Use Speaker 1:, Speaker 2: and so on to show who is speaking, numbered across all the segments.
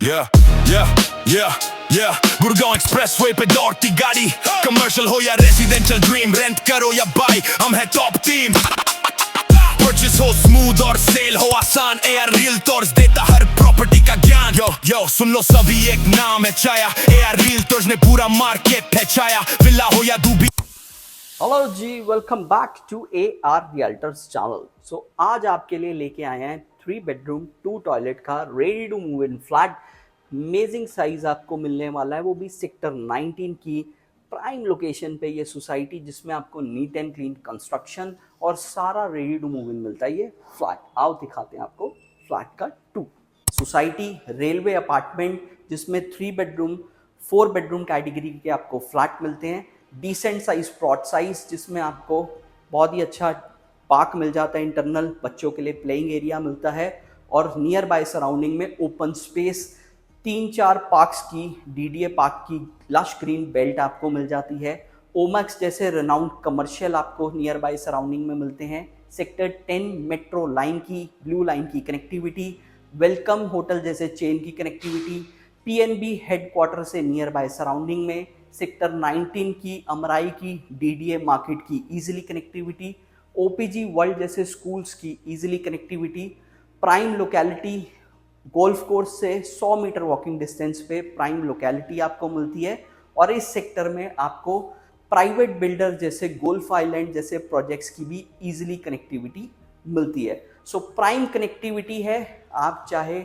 Speaker 1: Yeah, yeah, yeah, yeah. Gurgaon expressway पे दौड़ती गाड़ी, कमर्शियल हो या रेजिडेंशियल ड्रीम, रेंट करो या बाई, हम है टॉप टीम। परचेस हो स्मूथ और सेल हो आसान, एआर रियल्टर्स देता हर प्रॉपर्टी का ज्ञान। यो यो सुन लो सभी, एक नाम है छाया, एआर रियल्टर्स ने पूरा मार्केट पहचाया। विला हो या दूबी।
Speaker 2: Hello ji, welcome back to AR Realtors channel. So आज आपके लिए लेके आए हैं 3 बेडरूम 2 टॉयलेट का ready to move in flat. Amazing size आपको मिलने वाला है, वो भी सेक्टर 19 की प्राइम लोकेशन पे। ये सोसाइटी जिसमें आपको नीट एंड क्लीन कंस्ट्रक्शन और सारा रेडी टू मूव इन मिलता है। ये फ्लैट आओ दिखाते हैं आपको फ्लैट का 2 सोसाइटी रेलवे अपार्टमेंट, जिसमें 3 बेडरूम 4 बेडरूम कैटेगरी के आपको फ्लैट मिलते हैं। डिसेंट साइज प्लॉट साइज, जिसमें आपको बहुत ही अच्छा पार्क मिल जाता है, इंटरनल बच्चों के लिए प्लेइंग एरिया मिलता है, और नियर बाय सराउंडिंग में ओपन स्पेस 3-4 पार्क्स की DDA पार्क की लश ग्रीन बेल्ट आपको मिल जाती है। ओमैक्स जैसे रेनाउंड कमर्शियल आपको नियर बाय सराउंडिंग में मिलते हैं। सेक्टर 10 मेट्रो लाइन की, ब्लू लाइन की कनेक्टिविटी, वेलकम होटल जैसे चेन की कनेक्टिविटी, PNB हेडक्वार्टर से नियर बाय सराउंडिंग में, सेक्टर 19 की अमराई की DDA मार्केट की इजीली कनेक्टिविटी, OPG वर्ल्ड जैसे स्कूल्स की easily connectivity, prime locality, golf course से 100 मीटर वॉकिंग डिस्टेंस पे प्राइम लोकेलिटी आपको मिलती है। और इस सेक्टर में आपको प्राइवेट बिल्डर जैसे गोल्फ आइलैंड जैसे प्रोजेक्ट्स की भी इजीली कनेक्टिविटी मिलती है। सो प्राइम कनेक्टिविटी है। आप चाहे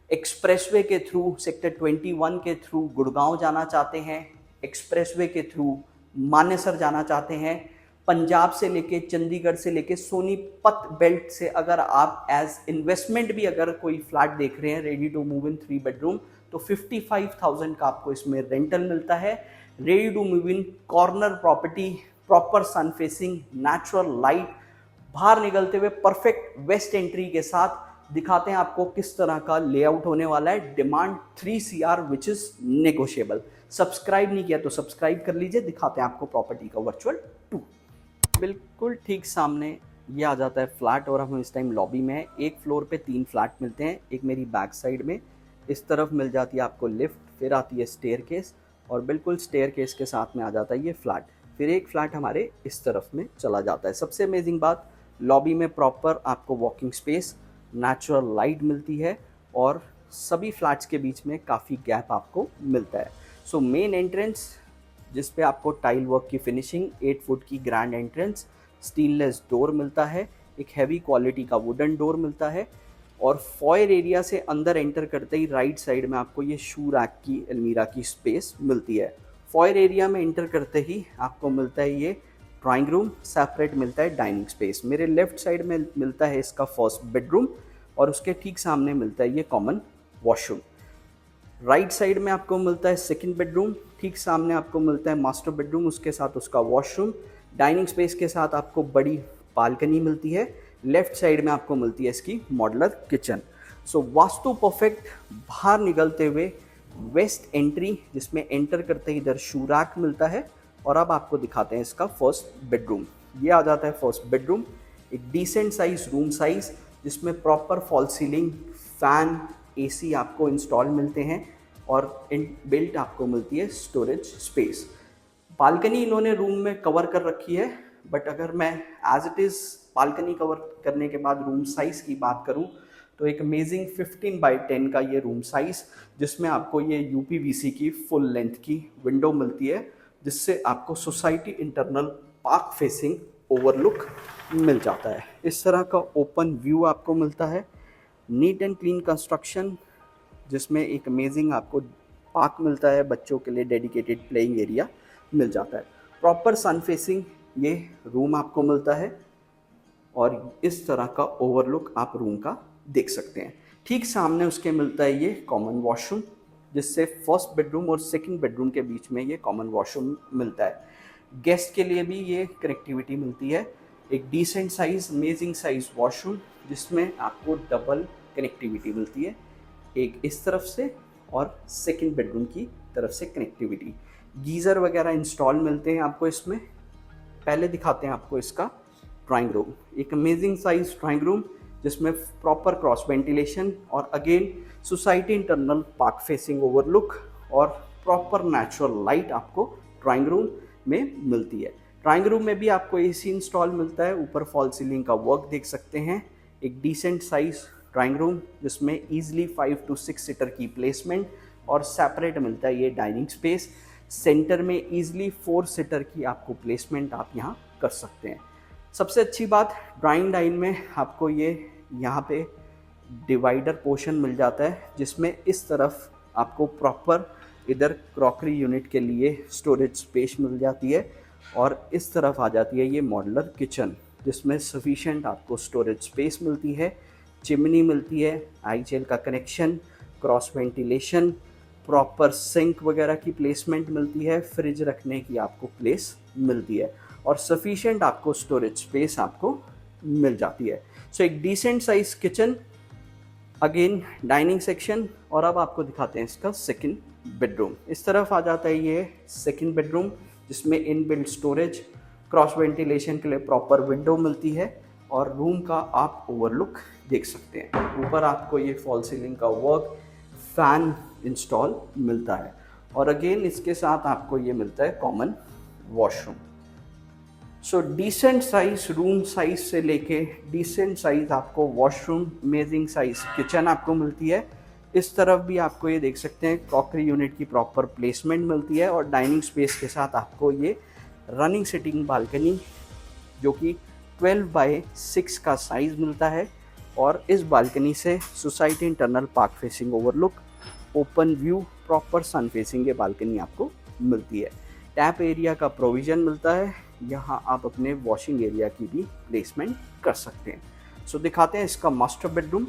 Speaker 2: एक्सप्रेसवे के थ्रू सेक्टर 21 के थ्रू गुड़गांव जाना चाहते हैं, एक्सप्रेसवे के थ्रू मानेसर जाना चाहते हैं, पंजाब से लेके चंडीगढ़ से लेके सोनीपत बेल्ट से अगर आप एज इन्वेस्टमेंट भी अगर कोई फ्लैट देख रहे हैं ready to move in 3 bedroom, तो 55,000 का आपको इसमें रेंटल मिलता है। Ready to move in corner property, proper sun facing, natural light, बाहर निकलते हुए परफेक्ट वेस्ट एंट्री के साथ। दिखाते हैं आपको किस तरह का लेआउट होने वाला है। Demand 3 CR which is negotiable. Subscribe नहीं किया तो सब्सक्राइब कर लीजिए। दिखाते हैं आपको प्रॉपर्टी का वर्चुअल 2। बिल्कुल ठीक सामने ये आ जाता है फ्लैट, और हम इस टाइम लॉबी में हैं। एक फ्लोर पे 3 फ्लैट मिलते हैं। एक मेरी बैक साइड में इस तरफ मिल जाती है आपको लिफ्ट, फिर आती है स्टेयरकेस, और बिल्कुल स्टेयरकेस के साथ में आ जाता है ये फ्लैट। फिर एक फ्लैट हमारे इस तरफ में चला जाता है। सबसे अमेजिंग बात, लॉबी में प्रॉपर आपको वॉकिंग स्पेस, नेचुरल लाइट मिलती है, और सभी फ्लैट्स के बीच में काफ़ी गैप आपको मिलता है। सो मेन एंट्रेंस जिस पे आपको टाइल वर्क की फिनिशिंग, 8 फुट की ग्रैंड एंट्रेंस, स्टीनलेस डोर मिलता है, एक हैवी क्वालिटी का वुडन डोर मिलता है, और फॉयर एरिया से अंदर एंटर करते ही राइट साइड में आपको ये शू रैक की अलमीरा की स्पेस मिलती है। फॉयर एरिया में एंटर करते ही आपको मिलता है ये ड्राइंग रूम, सेपरेट मिलता है डाइनिंग स्पेस। मेरे लेफ्ट साइड में मिलता है इसका फर्स्ट बेडरूम, और उसके ठीक सामने मिलता है ये कॉमन वॉशरूम। राइट साइड में आपको मिलता है सेकंड बेडरूम, ठीक सामने आपको मिलता है मास्टर बेडरूम, उसके साथ उसका वॉशरूम, डाइनिंग स्पेस के साथ आपको बड़ी बालकनी मिलती है। लेफ्ट साइड में आपको मिलती है इसकी मॉड्यूलर किचन। सो वास्तु परफेक्ट। बाहर निकलते हुए वेस्ट एंट्री, जिसमें एंटर करते ही इधर शू रैक मिलता है। और अब आपको दिखाते हैं इसका फर्स्ट बेडरूम। ये आ जाता है फर्स्ट बेडरूम, एक डिसेंट साइज रूम साइज, जिसमें proper fall ceiling, fan, AC आपको इंस्टॉल मिलते हैं, और बिल्ट आपको मिलती है स्टोरेज स्पेस। बालकनी इन्होंने रूम में कवर कर रखी है, बट अगर मैं as it is balcony cover करने के बाद रूम साइज़ की बात करूं, तो एक अमेजिंग 15x10 का ये रूम साइज़, जिसमें आपको ये UPVC की फुल लेंथ की विंडो मिलती है, जिससे आपको society internal park facing overlook मिल जाता है। इस तरह का ओपन व्यू आपको मिलता है। नीट एंड क्लीन कंस्ट्रक्शन, जिसमें एक अमेजिंग आपको पार्क मिलता है, बच्चों के लिए डेडिकेटेड प्लेइंग एरिया मिल जाता है। प्रॉपर सन फेसिंग ये रूम आपको मिलता है, और इस तरह का ओवरलुक आप रूम का देख सकते हैं। ठीक सामने उसके मिलता है ये कॉमन वॉशरूम, जिससे फर्स्ट बेडरूम और सेकंड बेडरूम के बीच में ये कॉमन वॉशरूम मिलता है। गेस्ट के लिए भी ये कनेक्टिविटी मिलती है। एक decent size amazing size washroom, जिसमें आपको डबल कनेक्टिविटी मिलती है, एक इस तरफ से और सेकंड बेडरूम की तरफ से कनेक्टिविटी। गीज़र वगैरह इंस्टॉल मिलते हैं आपको इसमें। पहले दिखाते हैं आपको इसका ड्राइंग रूम। एक अमेजिंग साइज ड्राइंग रूम, जिसमें प्रॉपर क्रॉस वेंटिलेशन और again society internal park facing overlook और प्रॉपर नेचुरल लाइट आपको ड्राइंग रूम में मिलती है। ड्राइंग रूम में भी आपको एसी इंस्टॉल मिलता है, ऊपर फॉल सीलिंग का वर्क देख सकते हैं। एक डिसेंट साइज ड्राइंग रूम जिसमें ईजिली 5 to 6 सीटर की प्लेसमेंट और सेपरेट मिलता है ये डाइनिंग स्पेस। सेंटर में ईजिली 4 सीटर की आपको प्लेसमेंट आप यहाँ कर सकते हैं। सबसे अच्छी बात, ड्राइंग डाइन में आपको ये यहाँ पे डिवाइडर पोर्शन मिल जाता है, जिसमें इस तरफ आपको प्रॉपर इधर क्रॉकरी यूनिट के लिए स्टोरेज स्पेस मिल जाती है और इस तरफ आ जाती है ये मॉड्यूलर किचन, जिसमें सफिशिएंट आपको स्टोरेज स्पेस मिलती है, चिमनी मिलती है, आईजेल का connection, cross ventilation, proper sink वगैरह की प्लेसमेंट मिलती है, फ्रिज रखने की आपको प्लेस मिलती है और सफिशिएंट आपको स्टोरेज स्पेस आपको मिल जाती है। सो एक decent size kitchen, again dining section. और अब आपको दिखाते हैं इसका सेकंड बेडरूम। इस तरफ आ जाता है ये सेकंड बेडरूम, जिसमें इनबिल्ट स्टोरेज, क्रॉस वेंटिलेशन के लिए प्रॉपर विंडो मिलती है और रूम का आप ओवरलुक देख सकते हैं। ऊपर आपको ये फॉल सीलिंग का वर्क, फैन इंस्टॉल मिलता है और अगेन इसके साथ आपको ये मिलता है common washroom. So decent size room size से लेके डिसेंट साइज आपको वॉशरूम, अमेजिंग साइज किचन आपको मिलती है। इस तरफ भी आपको ये देख सकते हैं क्रॉकरी यूनिट की प्रॉपर प्लेसमेंट मिलती है और डाइनिंग स्पेस के साथ आपको ये रनिंग सिटिंग बालकनी जो कि 12x6 का साइज़ मिलता है और इस बालकनी से society internal park facing overlook, open view, proper sun facing ये बालकनी आपको मिलती है। टैप एरिया का प्रोविज़न मिलता है, यहाँ आप अपने वॉशिंग एरिया की भी प्लेसमेंट कर सकते हैं। सो दिखाते हैं इसका मास्टर बेडरूम।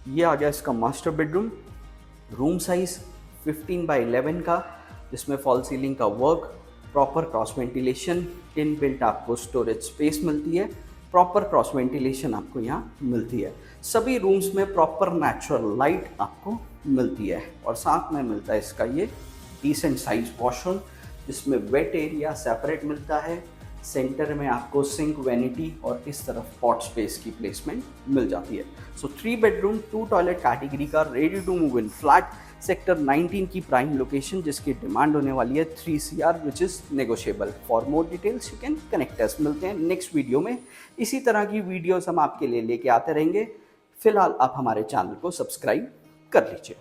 Speaker 2: ये आ गया इसका master bedroom. Room size 15x11 का, जिसमें फॉल सीलिंग का work, proper cross ventilation, inbuilt आपको स्टोरेज स्पेस मिलती है, प्रॉपर क्रॉस वेंटिलेशन आपको यहाँ मिलती है। सभी रूम्स में प्रॉपर नेचुरल लाइट आपको मिलती है और साथ में मिलता है इसका ये डिसेंट साइज वॉशरूम, जिसमें वेट एरिया सेपरेट मिलता है। सेंटर में आपको सिंक, वैनिटी और इस तरफ पॉट स्पेस की प्लेसमेंट मिल जाती है। सो 3 बेडरूम 2 टॉयलेट कैटेगरी का ready to move in flat, sector 19 की प्राइम लोकेशन, जिसकी डिमांड होने वाली है 3 CR which is negotiable. For more details you can connect अस। मिलते हैं नेक्स्ट वीडियो में। इसी तरह की वीडियोस हम आपके लिए लेके आते रहेंगे। फिलहाल आप हमारे चैनल को सब्सक्राइब कर लीजिए।